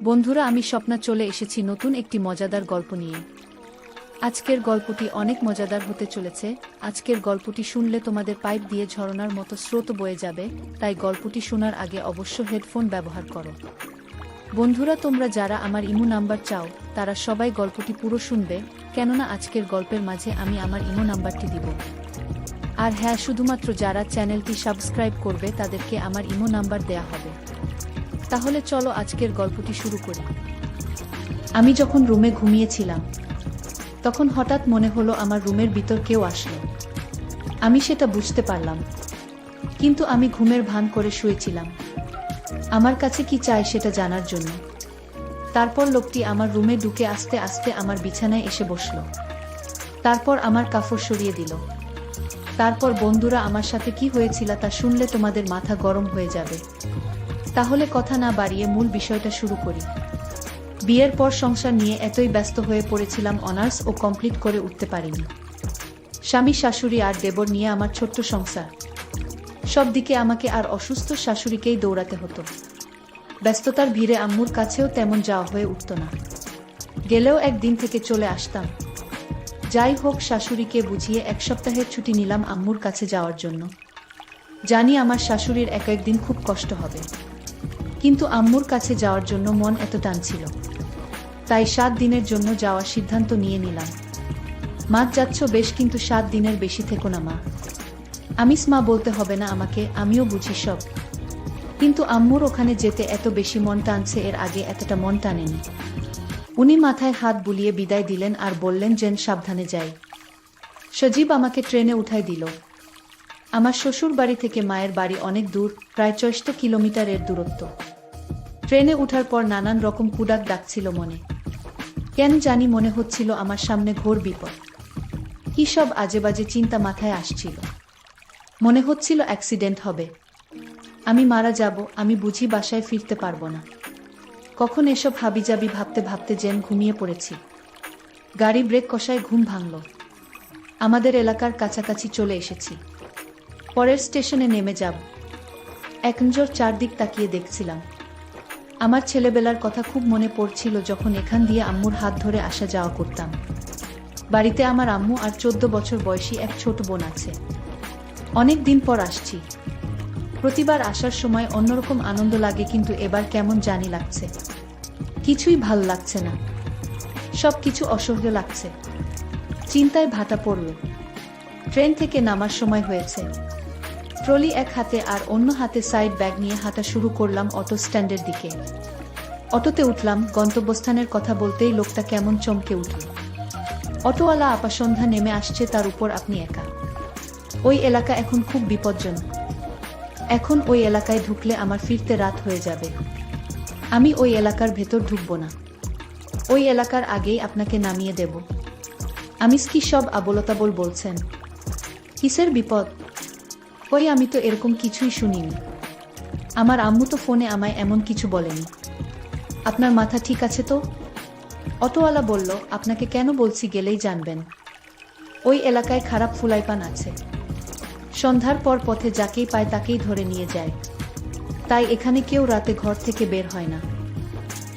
বন্ধুরা, আমি স্বপ্না চলে এসেছি নতুন একটি মজাদার গল্প নিয়ে। আজকের গল্পটি অনেক মজাদার হতে চলেছে। আজকের গল্পটি শুনলে তোমাদের পাইপ দিয়ে ঝরনার মতো স্রোত বয়ে যাবে, তাই গল্পটি শোনার আগে অবশ্য হেডফোন ব্যবহার করো। বন্ধুরা, তোমরা যারা আমার ইমো নাম্বার চাও তারা সবাই গল্পটি পুরো শুনবে, কেননা আজকের গল্পের মাঝে আমি আমার ইমো নাম্বারটি দিব। আর হ্যাঁ, শুধুমাত্র যারা চ্যানেলটি সাবস্ক্রাইব করবে তাদেরকে আমার ইমো নাম্বার দেয়া হবে। তাহলে চলো আজকের গল্পটি শুরু করি। আমি যখন রুমে ঘুমিয়েছিলাম তখন হঠাৎ মনে হলো আমার রুমের ভিতর কেউ আসলো। আমি সেটা বুঝতে পারলাম, কিন্তু আমি ঘুমের ভান করে শুয়েছিলাম আমার কাছে কি চায় সেটা জানার জন্য। তারপর লোকটি আমার রুমে ঢুকে আস্তে আস্তে আমার বিছানায় এসে বসলো। তারপর আমার কাপড় সরিয়ে দিল। তারপর বন্ধুরা, আমার সাথে কি হয়েছিল তা শুনলে তোমাদের মাথা গরম হয়ে যাবে। তাহলে কথা না বাড়িয়ে মূল বিষয়টা শুরু করি। বিয়ের পর সংসার নিয়ে এতই ব্যস্ত হয়ে পড়েছিলাম, অনার্স ও কমপ্লিট করে উঠতে পারিনি। স্বামী, শাশুড়ি আর দেবর নিয়ে আমার ছোট্ট সংসার। সব দিকে আমাকে আর অসুস্থ শাশুড়িকেই দৌড়াতে হতো। ব্যস্ততার ভিড়ে আম্মুর কাছেও তেমন যাওয়া হয়ে উঠত না। গেলেও একদিন থেকে চলে আসতাম। যাই হোক, শাশুড়িকে বুঝিয়ে এক সপ্তাহের ছুটি নিলাম আম্মুর কাছে যাওয়ার জন্য। জানি আমার শাশুড়ির এক একদিন খুব কষ্ট হবে, কিন্তু আম্মুর কাছে যাওয়ার জন্য মন এত টানছিল, তাই 7 দিনের জন্য যাওয়ার সিদ্ধান্ত নিয়ে নিলাম। মা, যাচ্ছ বেশ, কিন্তু 7 দিনের বেশি থেকো না মা। আমি মা বলতে হবে না আমাকে, আমিও বুঝি সব, কিন্তু আম্মুর ওখানে যেতে এত বেশি মন টানছে, এর আগে এতটা মন টানেনি। উনি মাথায় হাত বুলিয়ে বিদায় দিলেন আর বললেন যেন সাবধানে যাই। সজীব আমাকে ট্রেনে উঠায় দিল। আমার শ্বশুর বাড়ি থেকে মায়ের বাড়ি অনেক দূর, প্রায় 64 কিলোমিটারের দূরত্ব। ট্রেনে উঠার পর নানান রকম কুডাক ডাকছিল মনে। কেন জানি মনে হচ্ছিল আমার সামনে ঘোর বিপদ। কি সব আজেবাজে চিন্তা মাথায় আসছিল। মনে হচ্ছিল অ্যাক্সিডেন্ট হবে, আমি মারা যাব, আমি বুঝি বাসায় ফিরতে পারবো না। কখন এসব হাবিজাবি ভাবতে ভাবতে যেন ঘুমিয়ে পড়েছি। গাড়ি ব্রেক কষায় ঘুম ভাঙল। আমাদের এলাকার কাছাকাছি চলে এসেছি। পরের স্টেশনে নেমে যাব। এক নজর চারদিক তাকিয়ে দেখছিলাম। আমার ছেলেবেলার কথা খুব মনে পড়ছিল, যখন এখান দিয়ে আম্মুর হাত ধরে আসা যাওয়া করতাম। বাড়িতে আমার আম্মু আর 14 বছর বয়সী এক ছোট বোন আছে। অনেক দিন পর আসছি। প্রতিবার আসার সময় অন্যরকম আনন্দ লাগে, কিন্তু এবার কেমন জানি লাগছে। কিছুই ভাল লাগছে না, সব কিছু অসহ্য লাগছে। চিন্তায় ভাটা পড়ল। ট্রেন থেকে নামার সময় হয়েছে। ট্রলি এক হাতে আর অন্য হাতে সাইড ব্যাগ নিয়ে হাঁটা শুরু করলাম অটো স্ট্যান্ডের দিকে। অটোতে উঠলাম। গন্তব্যস্থানের কথা বলতেই লোকটা কেমন চমকে উঠল। অটোওয়ালা আপা, সন্ধ্যা নেমে আসছে, তার উপর আপনি একা। ওই এলাকা এখন খুব বিপজ্জনক। এখন ওই এলাকায় ঢুকলে আমার ফিরতে রাত হয়ে যাবে। আমি ওই এলাকার ভেতর ঢুকবো না। ওই এলাকার আগেই আপনাকে নামিয়ে দেব। আমি কি সব আবোলতাবোল বলছেন? কিসের বিপদ? ওই, আমি তো এরকম কিছুই শুনিনি। আমার আম্মু তো ফোনে আমায় এমন কিছু বলেনি। আপনার মাথা ঠিক আছে তো? অটোওয়ালা বলল, আপনাকে কেন বলছি গেলেই জানবেন। ওই এলাকায় খারাপ ফুলাইপান আছে। সন্ধ্যার পর পথে যাকেই পায় তাকেই ধরে নিয়ে যায়। তাই এখানে কেউ রাতে ঘর থেকে বের হয় না।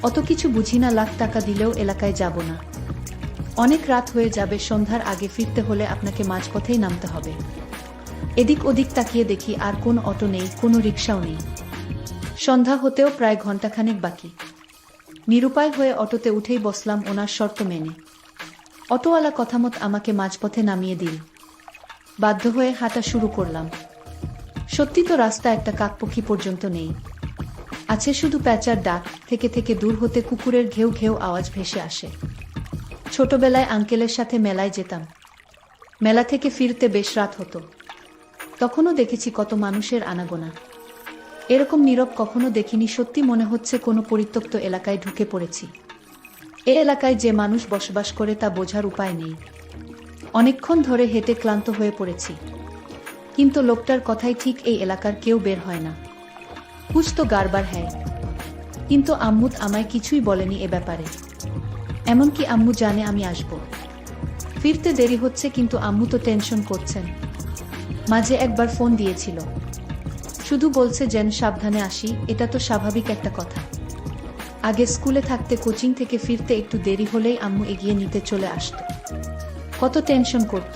অত কিছু বুঝি না, লাখ টাকা দিলেও এলাকায় যাব না। অনেক রাত হয়ে যাবে, সন্ধ্যার আগে ফিরতে হলে আপনাকে মাঝপথেই নামতে হবে। এদিক ওদিক তাকিয়ে দেখি আর কোনো অটো নেই, কোনো রিকশাও নেই। সন্ধ্যা হতেও প্রায় ঘন্টাখানেক বাকি। নিরুপায় হয়ে অটোতে উঠেই বসলাম ওনার শর্ত মেনে। অটোওয়ালা কথামত আমাকে মাঝপথে নামিয়ে দিল। বাধ্য হয়ে হাঁটা শুরু করলাম। সত্যি তো রাস্তা একটা কাকপক্ষী পর্যন্ত নেই। আছে শুধু প্যাঁচার ডাক, থেকে থেকে দূর হতে কুকুরের ঘেউ ঘেউ আওয়াজ ভেসে আসে। ছোটবেলায় আঙ্কেলের সাথে মেলায় যেতাম। মেলা থেকে ফিরতে বেশ রাত হতো। তখনও দেখেছি কত মানুষের আনাগোনা। এরকম নীরব কখনো দেখিনি। সত্যি মনে হচ্ছে কোনো পরিত্যক্ত এলাকায় ঢুকে পড়েছি। এ এলাকায় যে মানুষ বসবাস করে তা বোঝার উপায় নেই। অনেকক্ষণ ধরে হেঁটে ক্লান্ত হয়ে পড়েছি, কিন্তু লোকটার কথাই ঠিক, এই এলাকার কেউ বের হয় না। কুছ তো গাড়বার হ্যায়। কিন্তু আম্মু আমায় কিছুই বলেনি এ ব্যাপারে। এমনকি আম্মু জানে আমি আসব। ফিরতে দেরি হচ্ছে, কিন্তু আম্মু তো টেনশন করছেন। মাঝে একবার ফোন দিয়েছিল, শুধু বলছে যেন সাবধানে আসি। এটা তো স্বাভাবিক একটা কথা। আগে স্কুলে থাকতে কোচিং থেকে ফিরতে একটু দেরি হলেই আম্মু এগিয়ে নিতে চলে আসতো। কত টেনশন করত,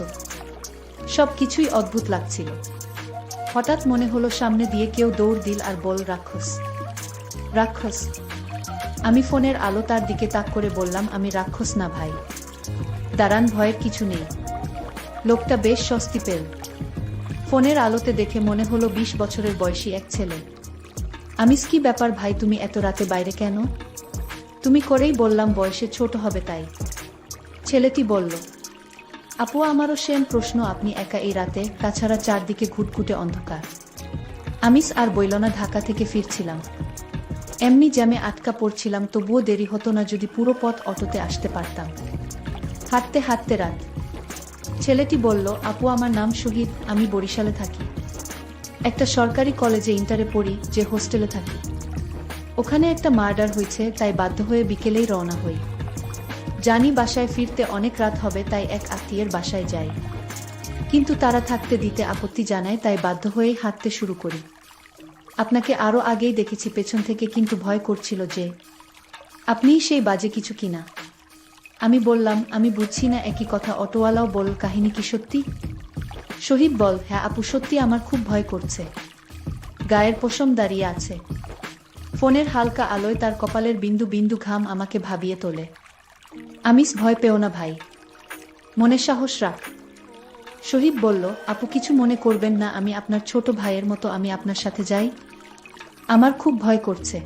সব কিছুই অদ্ভুত লাগছিল। হঠাৎ মনে হলো সামনে দিয়ে কেউ দৌড় দিল আর বল, রাক্ষস রাক্ষস। আমি ফোনের আলো তার দিকে তাক করে বললাম, আমি রাক্ষস না ভাই, দাঁড়ান, ভয়ের কিছু নেই। লোকটা বেশ স্বস্তি পেল। ফোনের আলোতে দেখে মনে হলো 20 বছরের বয়সী এক ছেলে। আমিস, কি ব্যাপার ভাই, তুমি এত রাতে বাইরে কেন? তুমি করেই বললাম বয়সে ছোট হবে তাই। ছেলেটি বলল, আপু আমারও সেম প্রশ্ন, আপনি একা এই রাতে, তাছাড়া চারদিকে ঘুটঘুটে অন্ধকার। আমিস আর বইল না, ঢাকা থেকে ফিরছিলাম, এমনি জ্যামে আটকা পড়ছিলাম, তবুও দেরি হতো না যদি পুরো পথ অটোতে আসতে পারতাম। হাঁটতে হাঁটতে রাত। ছেলেটি বলল, আপু আমার নাম শহীদ, আমি বরিশালে থাকি, একটা সরকারি কলেজে ইন্টারে পড়ি, যে হোস্টেলে থাকি। ওখানে একটা মার্ডার হয়েছে, তাই বাধ্য হয়ে বিকেলেই রওনা হই। জানি বাসায় ফিরতে অনেক রাত হবে, তাই এক আত্মীয়ের বাসায় যাই, কিন্তু তারা থাকতে দিতে আপত্তি জানায়, তাই বাধ্য হয়েই হাঁটতে শুরু করি। আপনাকে আরও আগেই দেখেছি পেছন থেকে, কিন্তু ভয় করছিল যে আপনিই সেই বাজে কিছু কিনা। আমি বললাম, আমি বুঝছি না, একই কথা। অটোওয়ালাও বল, কাহিনী কি সত্যি? শহীদ বল, হ্যাঁ আপু সত্যি, আমার খুব ভয় করছে। গায়ের পশম দাঁড়িয়ে আছে। ফোনের হালকা আলোয় তার কপালের বিন্দু বিন্দু ঘাম আমাকে ভাবিয়ে তোলে। আমিস, ভয় পেও না ভাই, মনে সাহস রাখ। শহীদ বলল, আপু কিছু মনে করবেন না, আমি আপনার ছোট ভাইয়ের মতো, আমি আপনার সাথে যাই, আমার খুব ভয় করছে।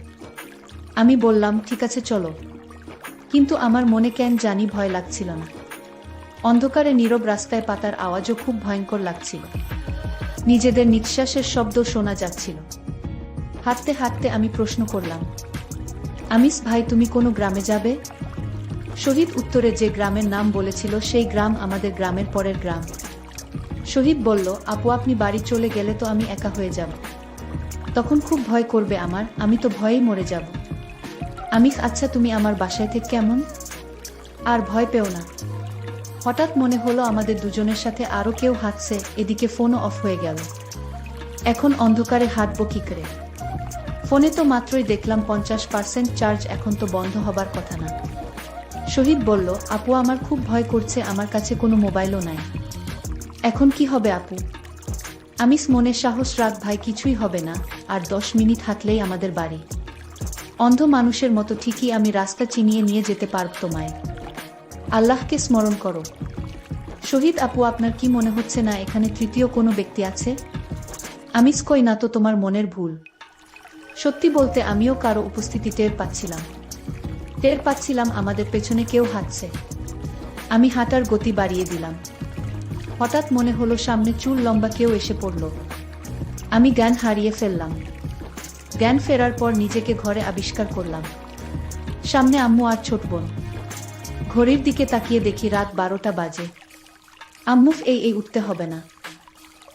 আমি বললাম, ঠিক আছে চলো, কিন্তু আমার মনে কেন জানি ভয় লাগছিল না। অন্ধকারে নীরব রাস্তায় পাতার আওয়াজও খুব ভয়ঙ্কর লাগছিল, নিজেদের নিঃশ্বাসের শব্দ শোনা যাচ্ছিল। হাঁটতে হাঁটতে আমি প্রশ্ন করলাম, আমিস ভাই তুমি কোনো গ্রামে যাবে? শহীদ উত্তরে যে গ্রামের নাম বলেছিল সেই গ্রাম আমাদের গ্রামের পরের গ্রাম। শহীদ বলল, আপু আপনি বাড়ি চলে গেলে তো আমি একা হয়ে যাব, তখন খুব ভয় করবে আমার, আমি তো ভয়েই মরে যাব। আমিস, আচ্ছা তুমি আমার বাসায় থেকে কেমন? আর ভয় পেও না। হঠাৎ মনে হলো আমাদের দুজনের সাথে আরও কেউ হাঁটছে, এদিকে ফোনও অফ হয়ে গেল। এখন অন্ধকারে হাঁটবো কি করে? ফোনে তো মাত্রই দেখলাম 50% চার্জ, এখন তো বন্ধ হবার কথা না। শহীদ বলল, আপু আমার খুব ভয় করছে, আমার কাছে কোনো মোবাইলও নাই, এখন কি হবে আপু? আমিস, মনে সাহস রাখ ভাই, কিছুই হবে না, আর 10 মিনিট হাঁটলেই আমাদের বাড়ি। অন্ধ মানুষের মতো ঠিকই আমি রাস্তা চিনিয়ে নিয়ে যেতে পারব তোমায়, আল্লাহকে স্মরণ করো। শহীদ, আপু আপনার কি মনে হচ্ছে না এখানে তৃতীয় কোনো ব্যক্তি আছে? আমিস, কই না তো, তোমার মনের ভুল। সত্যি বলতে আমিও কারো উপস্থিতি টের পাচ্ছিলাম আমাদের পেছনে কেউ হাঁটছে। আমি হাঁটার গতি বাড়িয়ে দিলাম। হঠাৎ মনে হলো সামনে চুল লম্বা কেউ এসে পড়ল। আমি জ্ঞান হারিয়ে ফেললাম। জ্ঞান ফেরার পর নিজেকে ঘরে আবিষ্কার করলাম, সামনে আম্মু আর ছোট বোন। ঘড়ির দিকে তাকিয়ে দেখি রাত 12টা বাজে। আম্মু, এই উঠতে হবে না,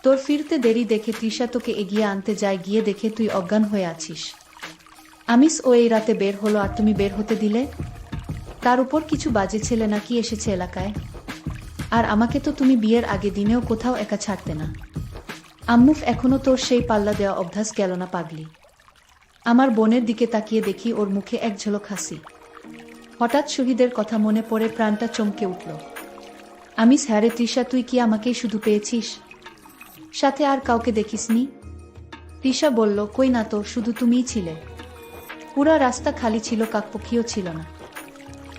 তোর ফিরতে দেরি দেখে তৃষা তোকে এগিয়ে আনতে যায়, গিয়ে দেখে তুই অজ্ঞান হয়ে আছিস। আমিস, ও এই রাতে বের হলো আর তুমি বের হতে দিলে? তার উপর কিছু বাজে ছেলে নাকি এসেছে এলাকায়, আর আমাকে তো তুমি বিয়ের আগে দিনেও কোথাও একা ছাড়তে না। আম্মু, এখনো তোর সেই পাল্লা দেওয়া অভ্যাস গেল না পাগলি? আমার বোনের দিকে তাকিয়ে দেখি ওর মুখে এক ঝলক হাসি। হঠাৎ শহীদের কথা মনে পড়ে প্রাণটা চমকে উঠল। আমিস, হ্যাঁ রে তৃষা, তুই কি আমাকেই শুধু পেয়েছিস, সাথে আর কাউকে দেখিসনি? তৃষা বলল, কই না তো, শুধু তুমিই ছিলে। পুরা রাস্তা খালি ছিল, কাকপক্ষীও ছিল না।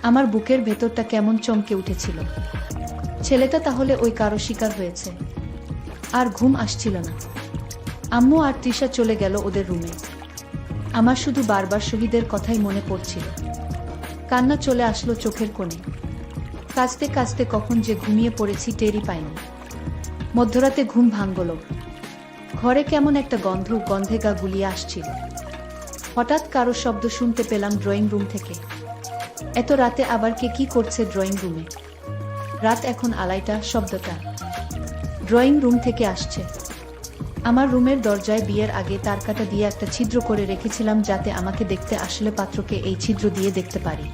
আমার বুকের ভেতরটা কেমন চমকে উঠেছিল। ছেলেটা তাহলে ওই কারো শিকার হয়েছে। আর ঘুম আসছিল না। আম্মু আর তৃষা চলে গেল ওদের রুমে। আমার শুধু বারবার শহীদের কথাই মনে পড়ছিল। কান্না চলে আসলো চোখের কোণে। কাঁদতে কাঁদতে কখন যে ঘুমিয়ে পড়েছি টেরই পাইনি। মধ্যরাতে ঘুম ভাঙল। ঘরে কেমন একটা গন্ধে গা গুলিয়ে আসছিল। হঠাৎ কারো শব্দ শুনতে পেলাম ড্রয়িং রুম থেকে। এত রাতে আবার কে কি করছে ড্রয়িং রুমে? রাত এখন 2:30, শব্দটা ড্রয়িং রুম থেকে আসছে। আমার রুমের দরজায় বিয়ের আগে তারকাটা দিয়ে একটা ছিদ্র করে রেখেছিলাম, যাতে আমাকে দেখতে আসলে পাত্রকে এই ছিদ্র দিয়ে দেখতে পারি।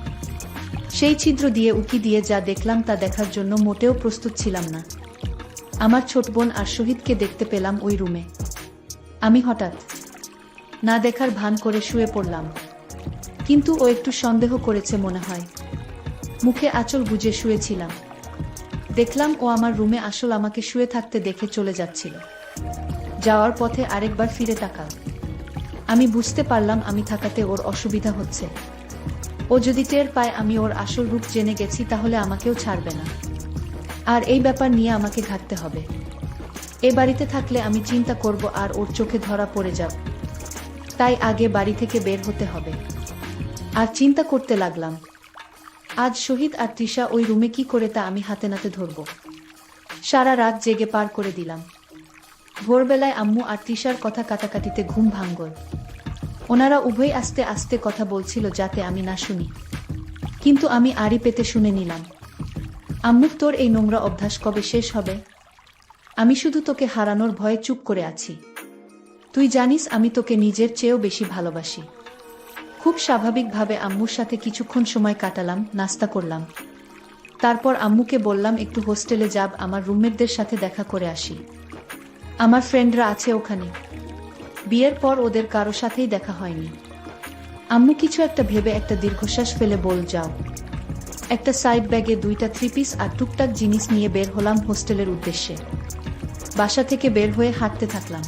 সেই ছিদ্র দিয়ে উকি দিয়ে যা দেখলাম তা দেখার জন্য মোটেও প্রস্তুত ছিলাম না। আমার ছোট বোন আর শহীদকে দেখতে পেলাম ওই রুমে। আমি হঠাৎ না দেখার ভান করে শুয়ে পড়লাম। কিন্তু ও একটু সন্দেহ করেছে মনে হয়। মুখে আঁচল গুজে শুয়েছিলাম। দেখলাম ও আমার রুমে আসল আমাকে শুয়ে থাকতে দেখে চলে যাচ্ছিল। যাওয়ার পথে আরেকবার ফিরে তাকাল। আমি বুঝতে পারলাম আমি থাকাতে ওর অসুবিধা হচ্ছে। ও যদি টের পায় আমি ওর আসল রূপ জেনে গেছি তাহলে আমাকেও ছাড়বে না। আর এই ব্যাপার নিয়ে আমাকে ঘাটতে হবে। এ বাড়িতে থাকলে আমি চিন্তা করব আর ওর চোখে ধরা পড়ে যাব। তাই আগে বাড়ি থেকে বের হতে হবে। আর চিন্তা করতে লাগলাম, আজ শহীদ আর তৃষা ওই রুমে কি করে তা আমি হাতে নাতে ধরব। সারা রাত জেগে পার করে দিলাম। ভোরবেলায় আম্মু আর তৃষার কথা কাটাকাটিতে ঘুম ভাঙল। ওনারা উভয় আস্তে আস্তে কথা বলছিল যাতে আমি না শুনি, কিন্তু আমি আড়ি পেতে শুনে নিলাম। আম্মু, তোর এই নোংরা অভ্যাস কবে শেষ হবে? আমি শুধু তোকে হারানোর ভয়ে চুপ করে আছি। তুই জানিস আমি তোকে নিজের চেয়েও বেশি ভালোবাসি। খুব স্বাভাবিকভাবে আম্মুর সাথে কিছুক্ষণ সময় কাটালাম, নাস্তা করলাম। তারপর আম্মুকে বললাম একটু হোস্টেলে যাব, আমার রুমমেটদের সাথে দেখা করে আসি। আমার ফ্রেন্ডরা আছে ওখানে। বিয়ের পর ওদের কারো সাথেই দেখা হয়নি। আম্মু কিছু একটা ভেবে একটা দীর্ঘশ্বাস ফেলে বল, যাও। একটা সাইড ব্যাগে 2টা 3 পিস আর টুকটাক জিনিস নিয়ে বের হলাম হোস্টেলের উদ্দেশ্যে। বাসা থেকে বের হয়ে হাঁটতে থাকলাম।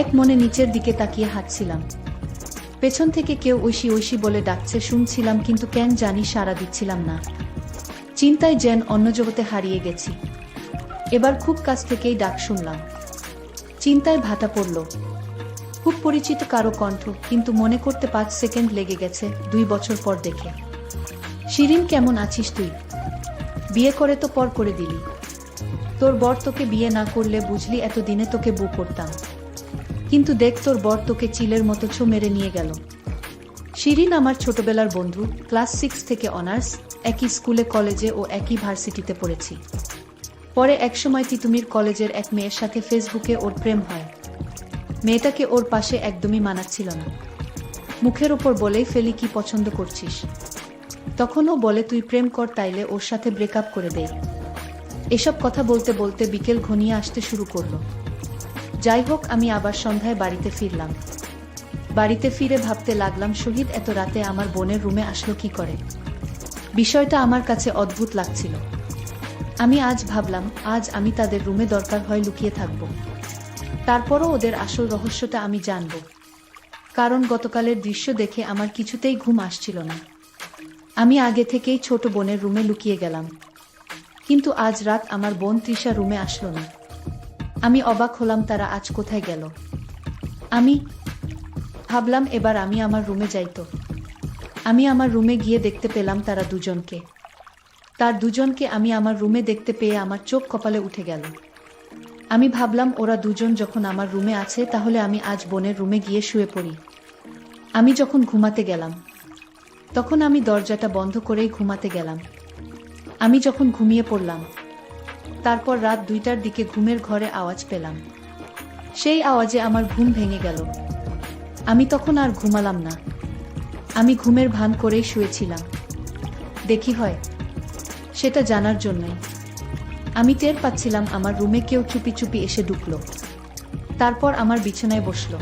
এক মনে নিচের দিকে তাকিয়ে হাঁটছিলাম। পেছন থেকে কেউ ঐশী ঐশী বলে ডাকছে শুনছিলাম, কিন্তু কেন জানি সাড়া দিচ্ছিলাম না। চিন্তায় যেন অন্য জগতে হারিয়ে গেছি। এবার খুব কাছ থেকেই ডাক শুনলাম। চিন্তায় ভাটা পড়ল। খুব পরিচিত কারো কণ্ঠ, কিন্তু মনে করতে 5 সেকেন্ড লেগে গেছে। 2 বছর পর দেখে। শিরিন, কেমন আছিস তুই? বিয়ে করে তো পর করে দিলি। তোর বর তোকে বিয়ে না করলে বুঝলি এতদিনে তোকে বউ করতাম। কিন্তু দেখ, তোর বর তোকে চিলের মতো ছো মেরে নিয়ে গেল। শিরিন আমার ছোটবেলার বন্ধু, ক্লাস 6 থেকে অনার্স, একই স্কুলে কলেজে ও একই ভার্সিটিতে পড়েছি। পরে একসময় তিতুমির কলেজের এক মেয়ের সাথে ফেসবুকে ওর প্রেম হয়। মেয়েটাকে ওর পাশে একদমই মানাচ্ছিল না। মুখের ওপর বলেই ফেলি, কি পছন্দ করছিস? তখনও বলে তুই প্রেম কর, তাইলে ওর সাথে ব্রেকআপ করে দেই। এসব কথা বলতে বলতে বিকেল ঘনিয়ে আসতে শুরু করলো। যাই হোক, আমি আবার সন্ধ্যায় বাড়িতে ফিরলাম। বাড়িতে ফিরে ভাবতে লাগলাম, শহীদ এত রাতে আমার বোনের রুমে আসলো কি করে। বিষয়টা আমার কাছে অদ্ভুত লাগছিল। আমি আজ ভাবলাম, আজ আমি তাদের রুমে দরকার হয় লুকিয়ে থাকব। তারপরও ওদের আসল রহস্যটা আমি জানব। কারণ গতকালের দৃশ্য দেখে আমার কিছুতেই ঘুম আসছিল না। আমি আগে থেকেই ছোট বোনের রুমে লুকিয়ে গেলাম, কিন্তু আজ রাত আমার বোন তৃষা রুমে আসলো না। আমি অবাক হলাম, তারা আজ কোথায় গেল। আমি ভাবলাম এবার আমি আমার রুমে যাইতো। আমি আমার রুমে গিয়ে দেখতে পেলাম তারা দুজনকে। তার দুজনকে আমি আমার রুমে দেখতে পেয়ে আমার চোখ কপালে উঠে গেল। আমি ভাবলাম, ওরা দুজন যখন আমার রুমে আছে তাহলে আমি আজ বোনের রুমে গিয়ে শুয়ে পড়ি। আমি যখন ঘুমাতে গেলাম তখন আমি দরজাটা বন্ধ করেই ঘুমাতে গেলাম। আমি যখন ঘুমিয়ে পড়লাম, তারপর রাত 2টার দিকে ঘুমের ঘরে আওয়াজ পেলাম। সেই আওয়াজে আমার ঘুম ভেঙে গেল। আমি তখন আর ঘুমালাম না। আমি ঘুমের ভান করেই শুয়েছিলাম। দেখি হয় সেটা জানার জন্যই। আমি টের পাচ্ছিলাম আমার রুমে কেউ চুপি চুপি এসে ঢুকলো। তারপর আমার বিছানায় বসলো।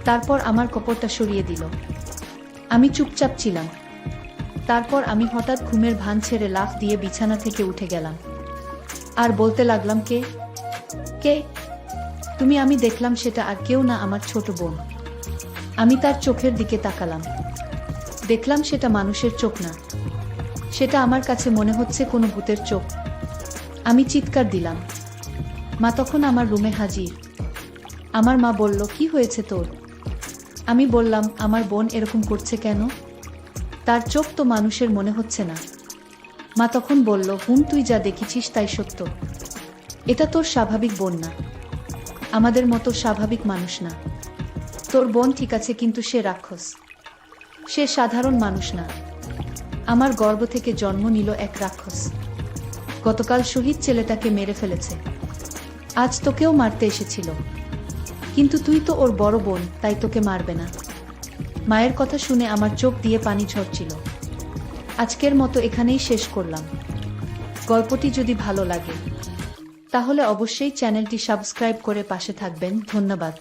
তারপর আমার কপড়টা সরিয়ে দিল। আমি চুপচাপ ছিলাম। তারপর আমি হঠাৎ ঘুমের ভান ছেড়ে লাফ দিয়ে বিছানা থেকে উঠে গেলাম। আর বলতে লাগলাম, কে কে তুমি? আমি দেখলাম সেটা আর কেউ না, আমার ছোট বোন। আমি তার চোখের দিকে তাকালাম। দেখলাম সেটা মানুষের চোখ না, সেটা আমার কাছে মনে হচ্ছে কোনো ভূতের চোখ। আমি চিৎকার দিলাম। মা তখন আমার রুমে হাজির। আমার মা বলল, কি হয়েছে তোর? আমি বললাম, আমার বোন এরকম করছে কেন? তার চোখ তো মানুষের মনে হচ্ছে না। মা তখন বলল, তুই যা দেখেছিস তাই সত্য। এটা তোর স্বাভাবিক বোন না, আমাদের মতো স্বাভাবিক মানুষ না। তোর বোন ঠিক আছে, কিন্তু সে রাক্ষস। সে সাধারণ মানুষ না। আমার গর্ভ থেকে জন্ম নিল এক রাক্ষস। গতকাল শহীদ ছেলেটাকে মেরে ফেলেছে। আজ তোকেও মারতে এসেছিল, কিন্তু তুই তো ওর বড় বোন, তাই তোকে মারবে না। মায়ের কথা শুনে আমার চোখ দিয়ে পানি ঝরছিল। আজকের মতো এখানেই শেষ করলাম। গল্পটি যদি ভালো লাগে তাহলে অবশ্যই চ্যানেলটি সাবস্ক্রাইব করে পাশে থাকবেন। ধন্যবাদ।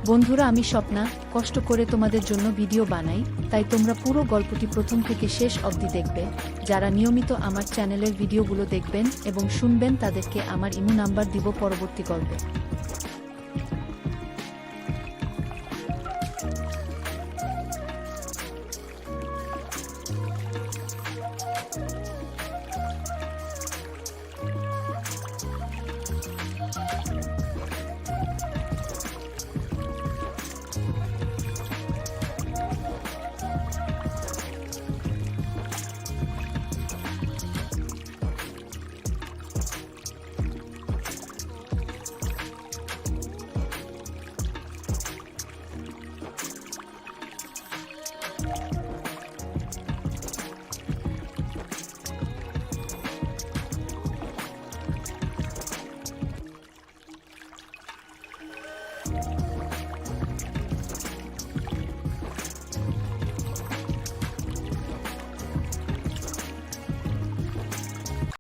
বন্ধুরা, আমি স্বপ্না কষ্ট করে তোমাদের জন্য ভিডিও বানাই, তাই তোমরা পুরো গল্পটি প্রথম থেকে শেষ অবধি দেখবে। যারা নিয়মিত আমার চ্যানেলের ভিডিওগুলো দেখবেন এবং শুনবেন তাদেরকে আমার ইমো নাম্বার দিব পরবর্তী গল্পে।